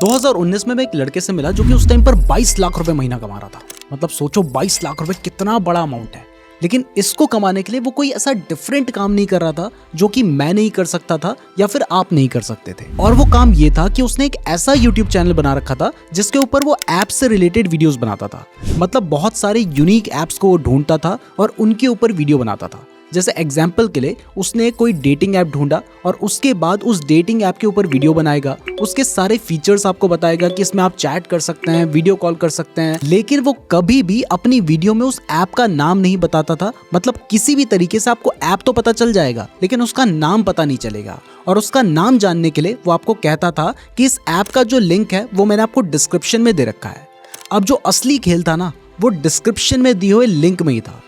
2019 में मैं एक लड़के से मिला जो कि उस टाइम पर 22 लाख रुपए महीना कमा रहा था। मतलब सोचो 22 लाख रुपए कितना बड़ा अमाउंट है। लेकिन इसको कमाने के लिए वो कोई ऐसा डिफरेंट काम नहीं कर रहा था जो कि मैं नहीं कर सकता था या फिर आप नहीं कर सकते थे। और वो काम ये था कि उसने एक ऐसा YouTube चैनल बना रखा था जिसके ऊपर वो ऐप से रिलेटेड वीडियोस बनाता था। मतलब बहुत सारे यूनिक ऐप्स को वो ढूंढता था और उनके ऊपर वीडियो बनाता था। जैसे एग्जाम्पल के लिए उसने कोई डेटिंग ऐप ढूंढा और उसके बाद उस डेटिंग ऐप के ऊपर वीडियो बनाएगा, उसके सारे फीचर्स आपको बताएगा कि इसमें आप चैट कर सकते हैं, वीडियो कॉल कर सकते हैं। लेकिन वो कभी भी अपनी वीडियो में उस ऐप का नाम नहीं बताता था। मतलब किसी भी तरीके से आपको ऐप तो पता चल जाएगा लेकिन उसका नाम पता नहीं चलेगा। और उसका नाम जानने के लिए वो आपको कहता था कि इस ऐप का जो लिंक है वो मैंने आपको डिस्क्रिप्शन में दे रखा है। अब जो असली खेल था ना वो डिस्क्रिप्शन में दिए हुए लिंक में ही था,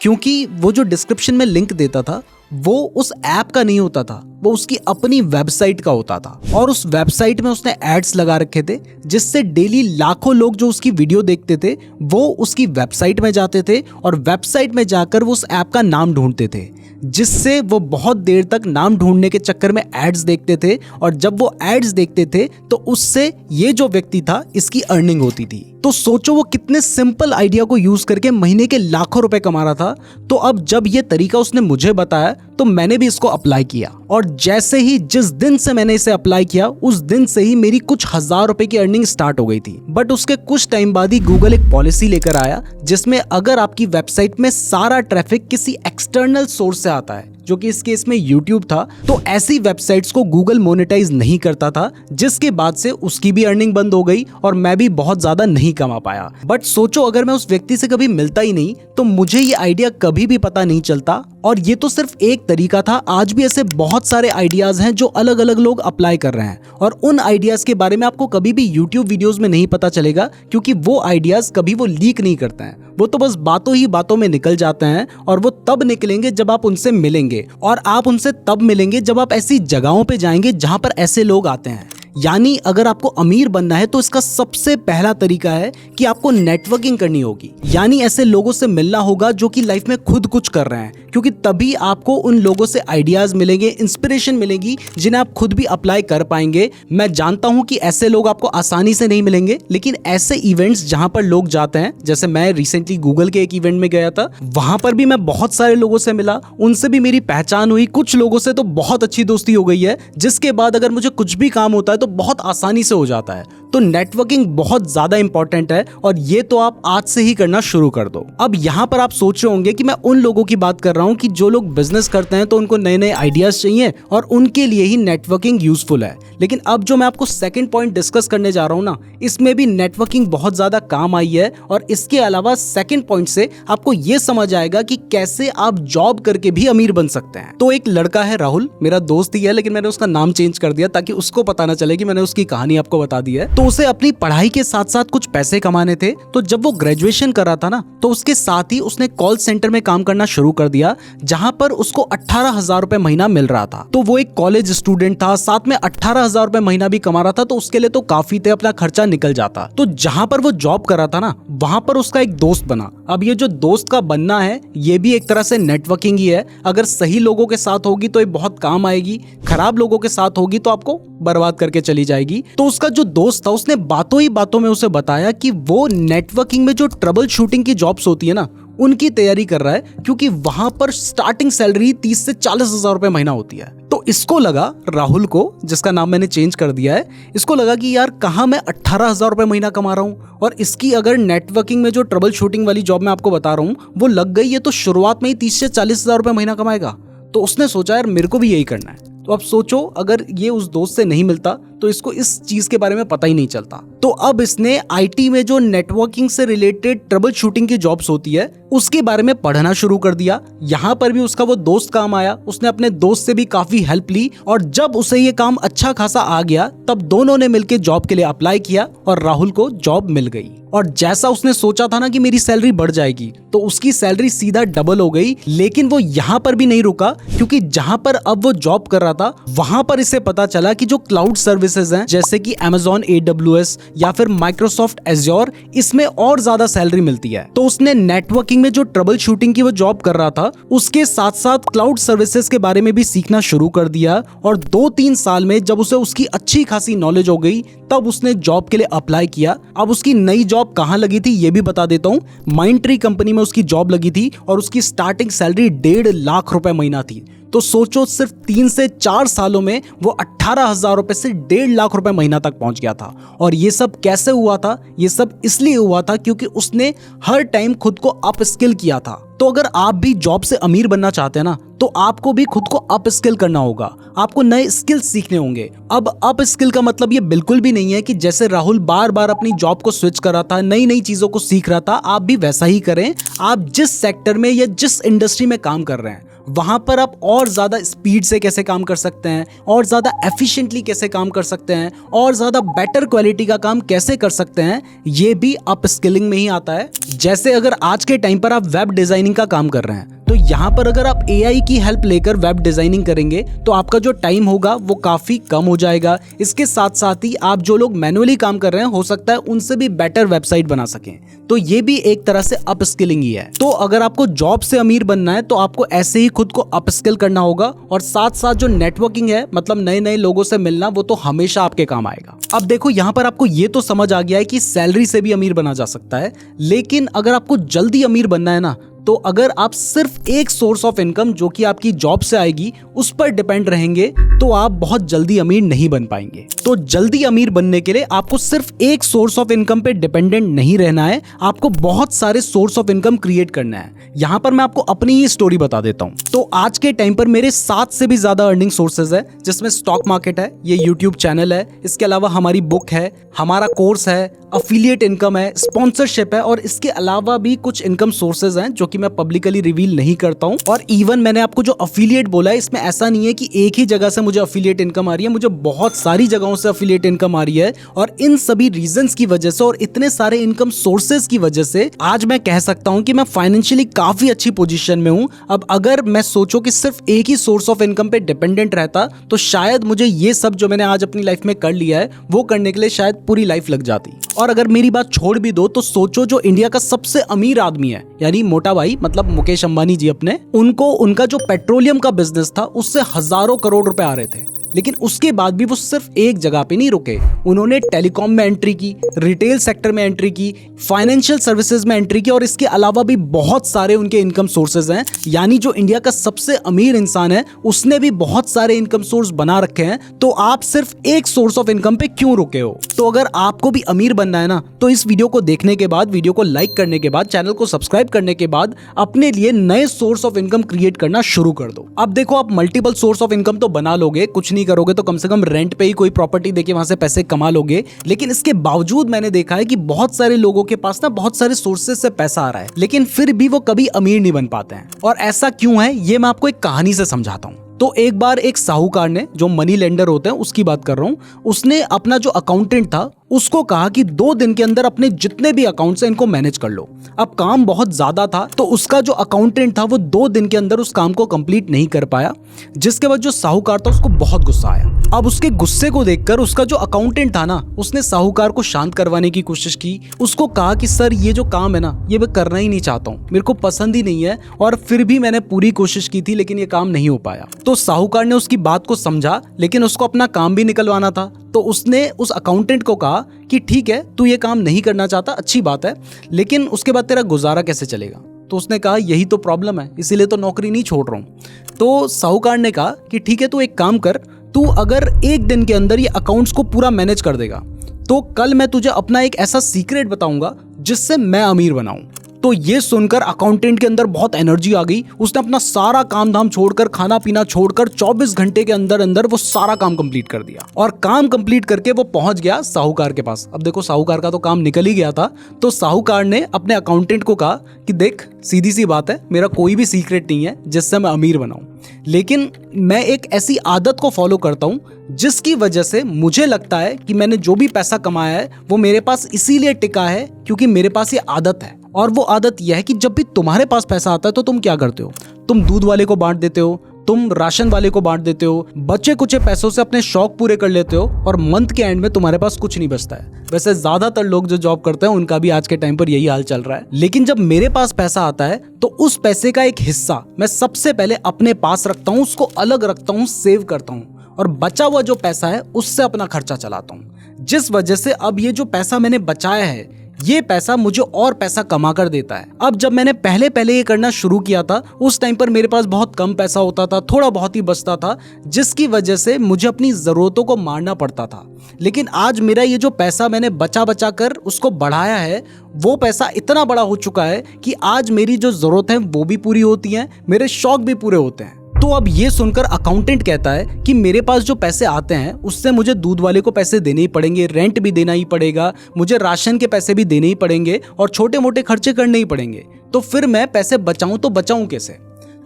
क्योंकि वो जो डिस्क्रिप्शन में लिंक देता था वो उस ऐप का नहीं होता था, वो उसकी अपनी वेबसाइट का होता था। और उस वेबसाइट में उसने एड्स लगा रखे थे जिससे डेली लाखों लोग जो उसकी वीडियो देखते थे वो उसकी वेबसाइट में जाते थे और वेबसाइट में जाकर वो उस ऐप का नाम ढूंढते थे, जिससे वो बहुत देर तक नाम ढूंढने के चक्कर में एड्स देखते थे। और जब वो एड्स देखते थे तो उससे ये जो व्यक्ति था इसकी अर्निंग होती थी। तो सोचो वो कितने सिंपल आइडिया को यूज करके महीने के लाखों रुपए कमा रहा था। तो अब जब ये तरीका उसने मुझे बताया तो मैंने भी इसको अप्लाई किया। और जैसे ही जिस दिन से मैंने इसे अप्लाई किया उस दिन से ही मेरी कुछ हजार रुपए की अर्निंग स्टार्ट हो गई थी। बट उसके कुछ टाइम बाद ही गूगल एक पॉलिसी लेकर आया जिसमें अगर आपकी वेबसाइट में सारा ट्रैफिक किसी एक्सटर्नल सोर्स से आता है, जो कि इस केस में YouTube था, तो ऐसी वेबसाइट्स को गूगल मोनेटाइज नहीं करता था, जिसके बाद से उसकी भी अर्निंग बंद हो गई और मैं भी बहुत ज्यादा नहीं कमा पाया। बट सोचो अगर मैं उस व्यक्ति से कभी मिलता ही नहीं तो मुझे ये आइडिया कभी भी पता नहीं चलता। और ये तो सिर्फ एक तरीका था, आज भी ऐसे बहुत सारे आइडियाज हैं जो अलग अलग लोग अप्लाई कर रहे हैं और उन आइडियाज के बारे में आपको कभी भी YouTube वीडियोस में नहीं पता चलेगा, क्योंकि वो आइडियाज कभी वो लीक नहीं करते हैं। वो तो बस बातों ही बातों में निकल जाते हैं और वो तब निकलेंगे जब आप उनसे मिलेंगे। और आप उनसे तब मिलेंगे जब आप ऐसी जगहों पे जाएंगे जहां पर ऐसे लोग आते हैं। यानी अगर आपको अमीर बनना है तो इसका सबसे पहला तरीका है कि आपको नेटवर्किंग करनी होगी। यानी ऐसे लोगों से मिलना होगा जो कि लाइफ में खुद कुछ कर रहे हैं, क्योंकि तभी आपको उन लोगों से आइडियाज मिलेंगे, इंस्पिरेशन मिलेगी जिन्हें आप खुद भी अप्लाई कर पाएंगे। मैं जानता हूं कि ऐसे लोग आपको आसानी से नहीं मिलेंगे, लेकिन ऐसे इवेंट्स जहां पर लोग जाते हैं, जैसे मैं रिसेंटली गूगल के एक इवेंट में गया था, वहां पर भी मैं बहुत सारे लोगों से मिला, उनसे भी मेरी पहचान हुई। कुछ लोगों से तो बहुत अच्छी दोस्ती हो गई है, जिसके बाद अगर मुझे कुछ भी काम होता है तो बहुत आसानी से हो जाता है। तो नेटवर्किंग बहुत ज्यादा इंपॉर्टेंट है और ये तो आप आज से ही करना शुरू कर दो। अब यहाँ पर आप सोच रहे होंगे कि मैं उन लोगों की बात कर रहा हूँ कि जो लोग बिजनेस करते हैं तो उनको नए नए आइडियाज चाहिए और उनके लिए ही नेटवर्किंग यूजफुल है। लेकिन अब जो मैं आपको सेकंड पॉइंट डिस्कस करने जा रहा हूँ ना, इसमें भी नेटवर्किंग बहुत ज्यादा काम आई है। और इसके अलावा सेकंड पॉइंट से आपको ये समझ आएगा कि कैसे आप जॉब करके भी अमीर बन सकते हैं। तो एक लड़का है राहुल, मेरा दोस्त ही है, लेकिन मैंने उसका नाम चेंज कर दिया ताकि उसको पता ना चले कि मैंने उसकी कहानी आपको बता दी है। तो उसे अपनी पढ़ाई के साथ साथ कुछ पैसे कमाने थे। तो जब वो ग्रेजुएशन कर रहा था ना, तो उसके साथ ही उसने कॉल सेंटर में काम करना शुरू कर दिया, जहां पर उसको 18,000 रुपए महीना मिल रहा था। तो वो एक कॉलेज स्टूडेंट था, साथ में 18,000 रुपए महीना भी कमा रहा था, तो उसके लिए तो काफी थे, अपना खर्चा निकल जाता। तो जहां पर वो जॉब कर रहा था ना, वहां पर उसका एक दोस्त बना। अब ये जो दोस्त का बनना है ये भी एक तरह से नेटवर्किंग ही है। अगर सही लोगों के साथ होगी तो ये बहुत काम आएगी, खराब लोगों के साथ होगी तो आपको बर्बाद करके चली जाएगी। तो उसका जो दोस्त था उसने बातों ही बातों में उसे बताया कि वो नेटवर्किंग में जो ट्रबल शूटिंग की जॉब्स होती है ना, उनकी तैयारी कर रहा है, क्योंकि वहां पर स्टार्टिंग सैलरी 30 से 40,000 रुपए महीना होती है। तो इसको लगा, राहुल को, जिसका नाम मैंने चेंज कर दिया है, इसको लगा कि यार कहाँ मैं 18,000 रुपए महीना कमा रहा हूँ और इसकी अगर नेटवर्किंग में जो ट्रबल शूटिंग वाली जॉब मैं आपको बता रहा हूँ वो लग गई है तो शुरुआत में ही 30 से 40,000 रुपए महीना कमाएगा। तो उसने सोचा यार मेरे को भी यही करना है। तो अब सोचो अगर ये उस दोस्त से नहीं मिलता तो इसको इस चीज के बारे में पता ही नहीं चलता। तो अब इसने आईटी में जो नेटवर्किंग से रिलेटेड ट्रबल शूटिंग की जॉब्स होती है उसके बारे में पढ़ना शुरू कर दिया। यहाँ पर भी उसका वो दोस्त काम आया, उसने अपने दोस्त से भी काफी हेल्प ली और जब उसे ये काम अच्छा खासा आ गया तब दोनों ने मिलकर जॉब के लिए अप्लाई किया और राहुल को जॉब मिल गई। और जैसा उसने सोचा था ना कि मेरी सैलरी बढ़ जाएगी, तो उसकी सैलरी सीधा डबल हो गई। लेकिन वो यहाँ पर भी नहीं रुका, क्योंकि जहां पर अब वो जॉब कर रहा था वहां पर इसे पता चला कि जो क्लाउड सर्विसेज हैं जैसे कि Amazon AWS या फिर Microsoft Azure, इसमें और ज्यादा सैलरी मिलती है। तो उसने नेटवर्किंग में जो ट्रबल शूटिंग की वो जॉब कर रहा था उसके साथ साथ क्लाउड सर्विसेज के बारे में भी सीखना शुरू कर दिया। और 2-3 साल में जब उसे उसकी अच्छी खासी नॉलेज हो गई तब उसने जॉब के लिए अप्लाई किया। अब उसकी नई जॉब कहां लगी थी ये भी बता देता हूं। माइंडट्री कंपनी में उसकी जॉब लगी थी और उसकी स्टार्टिंग सैलरी 1.5 लाख रुपए महीना थी। तो सोचो सिर्फ 3 से 4 सालों में वो 18,000 रुपए से 1.5 लाख रुपए महीना तक पहुंच गया था। और ये सब कैसे हुआ था? ये सब इसलिए हुआ था क्योंकि उसने हर टाइम खुद को अप स्किल किया था। तो अगर आप भी जॉब से अमीर बनना चाहते हैं ना, तो आपको भी खुद को अप स्किल करना होगा। आपको नए स्किल सीखने होंगे। अब अप स्किल का मतलब ये बिल्कुल भी नहीं है कि जैसे राहुल बार बार अपनी जॉब को स्विच कर रहा था, नई नई चीजों को सीख रहा था, आप भी वैसा ही करें। आप जिस सेक्टर में या जिस इंडस्ट्री में काम कर रहे हैं वहां पर आप और ज्यादा स्पीड से कैसे काम कर सकते हैं, और ज्यादा एफिशिएंटली कैसे काम कर सकते हैं, और ज्यादा बेटर क्वालिटी का काम कैसे कर सकते हैं, ये भी अप स्किलिंग में ही आता है। जैसे अगर आज के टाइम पर आप वेब डिजाइनिंग का काम कर रहे हैं, तो यहाँ पर अगर आप AI की हेल्प लेकर वेब डिजाइनिंग करेंगे तो आपका जो टाइम होगा वो काफी कम हो जाएगा। इसके साथ साथ ही आप जो लोग मैनुअली काम कर रहे हैं हो सकता है उनसे भी बेटर वेबसाइट बना सकें। तो ये भी एक तरह से अप स्किलिंग ही है। तो अगर आपको जॉब से अमीर बनना है तो आपको ऐसे ही खुद को अप स्किल करना होगा। और साथ साथ जो नेटवर्किंग है, मतलब नए नए लोगों से मिलना, वो तो हमेशा आपके काम आएगा। अब देखो यहाँ पर आपको ये तो समझ आ गया है कि सैलरी से भी अमीर बना जा सकता है। लेकिन अगर आपको जल्दी अमीर बनना है ना, तो अगर आप सिर्फ एक सोर्स ऑफ इनकम जो कि आपकी जॉब से आएगी उस पर डिपेंड रहेंगे तो आप बहुत जल्दी अमीर नहीं बन पाएंगे। तो जल्दी अमीर बनने के लिए आपको सिर्फ एक सोर्स ऑफ इनकम पे डिपेंडेंट नहीं रहना है, आपको बहुत सारे सोर्स ऑफ इनकम क्रिएट करना है। यहाँ पर मैं आपको अपनी ही स्टोरी बता देता हूँ। तो आज के टाइम पर मेरे 7 से भी ज्यादा अर्निंग सोर्सेज है, जिसमें स्टॉक मार्केट है, ये यूट्यूब चैनल है, इसके अलावा हमारी बुक है, हमारा कोर्स है, अफिलिएट इनकम है, स्पॉन्सरशिप है, और इसके अलावा भी कुछ इनकम सोर्सेज हैं जो कि मैं पब्लिकली रिवील नहीं करता हूं। और इवन मैंने आपको जो अफिलिएट बोला है, इसमें ऐसा नहीं है कि एक ही जगह से मुझे अफिलिएट इनकम आ रही है, मुझे बहुत सारी जगहों से अफिलिएट इनकम आ रही है। और इन सभी रीजंस की वजह से और इतने सारे इनकम सोर्सेज की वजह से आज मैं कह सकता हूं कि मैं फाइनेंशियली काफी अच्छी पोजीशन में हूं। अब अगर मैं सोचूं कि सिर्फ एक ही सोर्स ऑफ इनकम पे डिपेंडेंट रहता तो शायद मुझे ये सब जो मैंने आज अपनी लाइफ में कर लिया है वो करने के लिए शायद पूरी लाइफ लग जाती। और अगर मेरी बात छोड़ भी दो तो सोचो जो इंडिया का सबसे अमीर आदमी है, यानी मोटा भाई, मतलब मुकेश अंबानी जी, अपने उनको उनका जो पेट्रोलियम का बिजनेस था उससे हजारों करोड़ रुपए आ रहे थे। लेकिन उसके बाद भी वो सिर्फ एक जगह पे नहीं रुके, उन्होंने टेलीकॉम में एंट्री की, रिटेल सेक्टर में एंट्री की, फाइनेंशियल सर्विसेज में एंट्री की, और इसके अलावा भी बहुत सारे उनके इनकम सोर्सेज हैं। यानी जो इंडिया का सबसे अमीर इंसान है उसने भी बहुत सारे इनकम सोर्स बना रखे हैं। तो आप सिर्फ एक सोर्स ऑफ इनकम पे क्यों रुके हो? तो अगर आपको भी अमीर बनना है ना, तो इस वीडियो को देखने के बाद, वीडियो को लाइक करने के बाद, चैनल को सब्सक्राइब करने के बाद अपने लिए नए सोर्स ऑफ इनकम क्रिएट करना शुरू कर दो। अब देखो, आप मल्टीपल सोर्स ऑफ इनकम तो बना लोगे, कुछ नहीं करोगे तो कम से कम रेंट पे ही कोई प्रॉपर्टी देके वहां से पैसे कमा लोगे। लेकिन इसके बावजूद मैंने देखा है कि बहुत सारे लोगों के पास ना बहुत सारे सोर्सेज से पैसा आ रहा है, लेकिन फिर भी वो कभी अमीर नहीं बन पाते हैं। और ऐसा क्यों है ये मैं आपको एक कहानी से समझाता हूं। तो एक बार एक साहूकार ने, जो मनी लेंडर होते हैं उसकी बात कर रहा हूं, उसने अपना जो अकाउंटेंट था उसको कहा कि 2 दिन के अंदर अपने जितने भी अकाउंट्स हैं इनको मैनेज कर लो। अब काम बहुत ज्यादा था तो उसका जो अकाउंटेंट था वो 2 दिन के अंदर उस काम को कंप्लीट नहीं कर पाया, जिसके बाद जो साहूकार था उसको बहुत गुस्सा आया। अब उसके गुस्से को देखकर उसका जो अकाउंटेंट था ना, उसने साहूकार को शांत करवाने की कोशिश की। उसको कहा कि सर, ये जो काम है ना, ये मैं करना ही नहीं चाहता हूँ, मेरे को पसंद ही नहीं है, और फिर भी मैंने पूरी कोशिश की थी लेकिन ये काम नहीं हो पाया। तो साहूकार ने उसकी बात को समझा, लेकिन उसको अपना काम भी निकलवाना था। तो उसने उस अकाउंटेंट को कहा कि ठीक है, तू ये काम नहीं करना चाहता, अच्छी बात है, लेकिन उसके बाद तेरा गुजारा कैसे चलेगा? तो उसने कहा यही तो प्रॉब्लम है, इसीलिए तो नौकरी नहीं छोड़ रहा हूँ। तो साहूकार ने कहा कि ठीक है, तू एक काम कर, तू अगर 1 दिन के अंदर ये अकाउंट्स को पूरा मैनेज कर देगा तो कल मैं तुझे अपना एक ऐसा सीक्रेट बताऊंगा जिससे मैं अमीर बनाऊं। तो ये सुनकर अकाउंटेंट के अंदर बहुत एनर्जी आ गई। उसने अपना सारा काम धाम छोड़कर, खाना पीना छोड़कर 24 घंटे के अंदर अंदर वो सारा काम कंप्लीट कर दिया और काम कंप्लीट करके वो पहुंच गया साहूकार के पास। अब देखो साहूकार का तो काम निकल ही गया था, तो साहूकार ने अपने अकाउंटेंट को कहा कि देख, सीधी सी बात है, मेरा कोई भी सीक्रेट नहीं है जिससे मैं अमीर बनाऊं, लेकिन मैं एक ऐसी आदत को फॉलो करता हूं जिसकी वजह से मुझे लगता है कि मैंने जो भी पैसा कमाया है वो मेरे पास इसीलिए टिका है क्योंकि मेरे पास ये आदत है। और वो आदत यह है कि जब भी तुम्हारे पास पैसा आता है तो तुम क्या करते हो? तुम दूध वाले को बांट देते हो, तुम राशन वाले को बांट देते हो, बचे कुचे पैसों से अपने शौक पूरे कर लेते हो और मंथ के एंड में तुम्हारे पास कुछ नहीं बचता है। वैसे ज्यादातर लोग जो जॉब करते हैं उनका भी आज के टाइम पर यही हाल चल रहा है। लेकिन जब मेरे पास पैसा आता है तो उस पैसे का एक हिस्सा मैं सबसे पहले अपने पास रखता हूँ, उसको अलग रखता हूँ, सेव करता हूँ और बचा हुआ जो पैसा है उससे अपना खर्चा चलाता हूँ। जिस वजह से अब ये जो पैसा मैंने बचाया है ये पैसा मुझे और पैसा कमा कर देता है। अब जब मैंने पहले ये करना शुरू किया था उस टाइम पर मेरे पास बहुत कम पैसा होता था, थोड़ा बहुत ही बचता था, जिसकी वजह से मुझे अपनी ज़रूरतों को मारना पड़ता था। लेकिन आज मेरा ये जो पैसा मैंने बचा कर उसको बढ़ाया है, वो पैसा इतना बड़ा हो चुका है कि आज मेरी जो ज़रूरत है वो भी पूरी होती हैं, मेरे शौक भी पूरे होते हैं। तो अब ये सुनकर अकाउंटेंट कहता है कि मेरे पास जो पैसे आते हैं उससे मुझे दूध वाले को पैसे देने ही पड़ेंगे, रेंट भी देना ही पड़ेगा, मुझे राशन के पैसे भी देने ही पड़ेंगे और छोटे मोटे खर्चे करने ही पड़ेंगे, तो फिर मैं पैसे बचाऊं तो बचाऊं कैसे?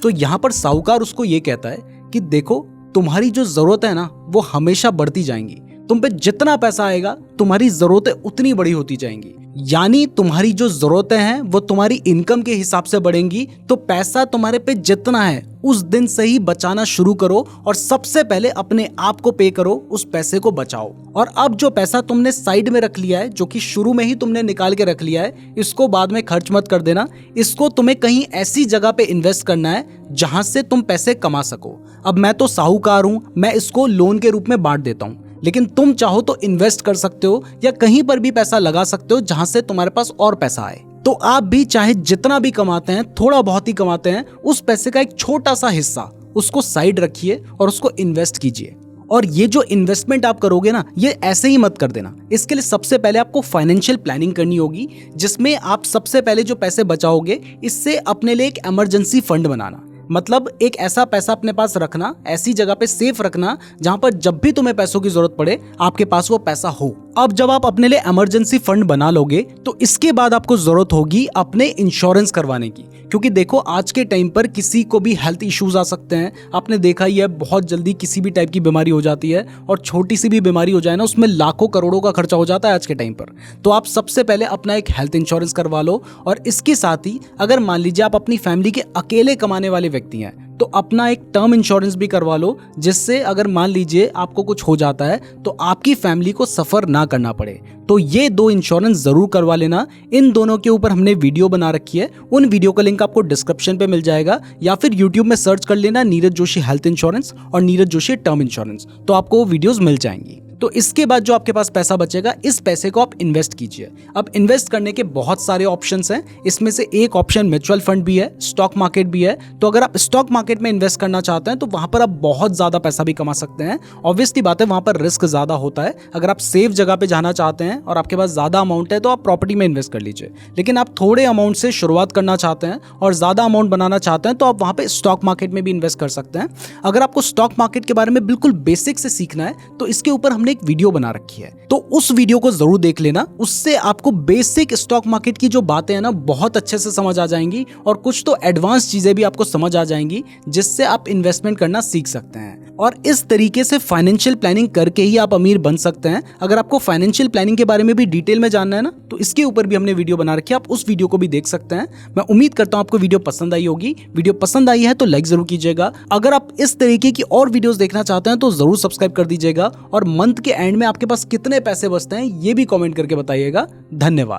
तो यहाँ पर साहूकार उसको ये कहता है कि देखो, तुम्हारी जो जरूरत है ना वो हमेशा बढ़ती जाएंगी, तुम पे जितना पैसा आएगा तुम्हारी जरूरतें उतनी बड़ी होती जाएंगी, यानी तुम्हारी जो जरूरतें हैं वो तुम्हारी इनकम के हिसाब से बढ़ेंगी। तो पैसा तुम्हारे पे जितना है उस दिन से ही बचाना शुरू करो और सबसे पहले अपने आप को पे करो, उस पैसे को बचाओ। और अब जो पैसा तुमने साइड में रख लिया है, जो कि शुरू में ही तुमने निकाल के रख लिया है, इसको बाद में खर्च मत कर देना। इसको तुम्हें कहीं ऐसी जगह पे इन्वेस्ट करना है जहां से तुम पैसे कमा सको। अब मैं तो साहूकार हूं, मैं इसको लोन के रूप में बांट देता हूं, लेकिन तुम चाहो तो इन्वेस्ट कर सकते हो या कहीं पर भी पैसा लगा सकते हो जहां से तुम्हारे पास और पैसा आए। तो आप भी चाहे जितना भी कमाते हैं, थोड़ा बहुत ही कमाते हैं, उस पैसे का एक छोटा सा हिस्सा उसको साइड रखिए और उसको इन्वेस्ट कीजिए। और ये जो इन्वेस्टमेंट आप करोगे ना, ये ऐसे ही मत कर देना। इसके लिए सबसे पहले आपको फाइनेंशियल प्लानिंग करनी होगी, जिसमें आप सबसे पहले जो पैसे बचाओगे इससे अपने लिए एक इमरजेंसी फंड बनाना। मतलब एक ऐसा पैसा अपने पास रखना, ऐसी जगह पे सेफ रखना जहां पर जब भी तुम्हें पैसों की जरूरत पड़े आपके पास वो पैसा हो। अब जब आप अपने लिए इमरजेंसी फंड बना लोगे तो इसके बाद आपको जरूरत होगी अपने इंश्योरेंस करवाने की, क्योंकि देखो आज के टाइम पर किसी को भी हेल्थ इश्यूज आ सकते हैं। आपने देखा ही है, बहुत जल्दी किसी भी टाइप की बीमारी हो जाती है और छोटी सी भी बीमारी हो जाए ना, उसमें लाखों करोड़ों का खर्चा हो जाता है आज के टाइम पर। तो आप सबसे पहले अपना एक हेल्थ इंश्योरेंस करवा लो और इसके साथ ही अगर मान लीजिए आप अपनी फैमिली के अकेले कमाने वाले व्यक्ति हैं तो अपना एक टर्म इंश्योरेंस भी करवा लो, जिससे अगर मान लीजिए आपको कुछ हो जाता है तो आपकी फैमिली को सफर ना करना पड़े। तो ये 2 इंश्योरेंस जरूर करवा लेना। इन दोनों के ऊपर हमने वीडियो बना रखी है, उन वीडियो का लिंक आपको डिस्क्रिप्शन पे मिल जाएगा या फिर यूट्यूब में सर्च कर लेना नीरज जोशी हेल्थ इंश्योरेंस और नीरज जोशी टर्म इंश्योरेंस, तो आपको वो वीडियोस मिल जाएंगी। तो इसके बाद जो आपके पास पैसा बचेगा इस पैसे को आप इन्वेस्ट कीजिए। अब इन्वेस्ट करने के बहुत सारे ऑप्शंस हैं, इसमें से एक ऑप्शन म्यूचुअल फंड भी है, स्टॉक मार्केट भी है। तो अगर आप स्टॉक मार्केट में इन्वेस्ट करना चाहते हैं तो वहां पर आप बहुत ज्यादा पैसा भी कमा सकते हैं। ऑब्वियसली बात है, वहां पर रिस्क ज्यादा होता है। अगर आप सेफ जगह पे जाना चाहते हैं और आपके पास ज्यादा अमाउंट है तो आप प्रॉपर्टी में इन्वेस्ट कर लीजिए। लेकिन आप थोड़े अमाउंट से शुरुआत करना चाहते हैं और ज्यादा अमाउंट बनाना चाहते हैं तो आप वहां पे स्टॉक मार्केट में भी इन्वेस्ट कर सकते हैं। अगर आपको स्टॉक मार्केट के बारे में बिल्कुल बेसिक से सीखना है तो इसके ऊपर हमने एक वीडियो बना रखी है, तो उस वीडियो को जरूर देख लेना। उससे आपको बेसिक स्टॉक मार्केट की जो बातें हैं ना बहुत अच्छे से समझ आ जाएंगी और कुछ तो एडवांस चीजें भी आपको समझ आ जाएंगी, जिससे आप इन्वेस्टमेंट करना सीख सकते हैं। और इस तरीके से फाइनेंशियल प्लानिंग करके ही आप अमीर बन सकते हैं। अगर आपको फाइनेंशियल प्लानिंग के बारे में भी डिटेल में जानना है ना, तो इसके ऊपर भी हमने वीडियो बना रखी है, आप उस वीडियो को भी देख सकते हैं। मैं उम्मीद करता हूं आपको वीडियो पसंद आई होगी। वीडियो पसंद आई है तो लाइक जरूर कीजिएगा। अगर आप इस तरीके की और वीडियोस देखना चाहते हैं तो जरूर सब्सक्राइब कर दीजिएगा और मंथ के एंड में आपके पास कितने पैसे बचते हैं ये भी कमेंट करके बताइएगा। धन्यवाद।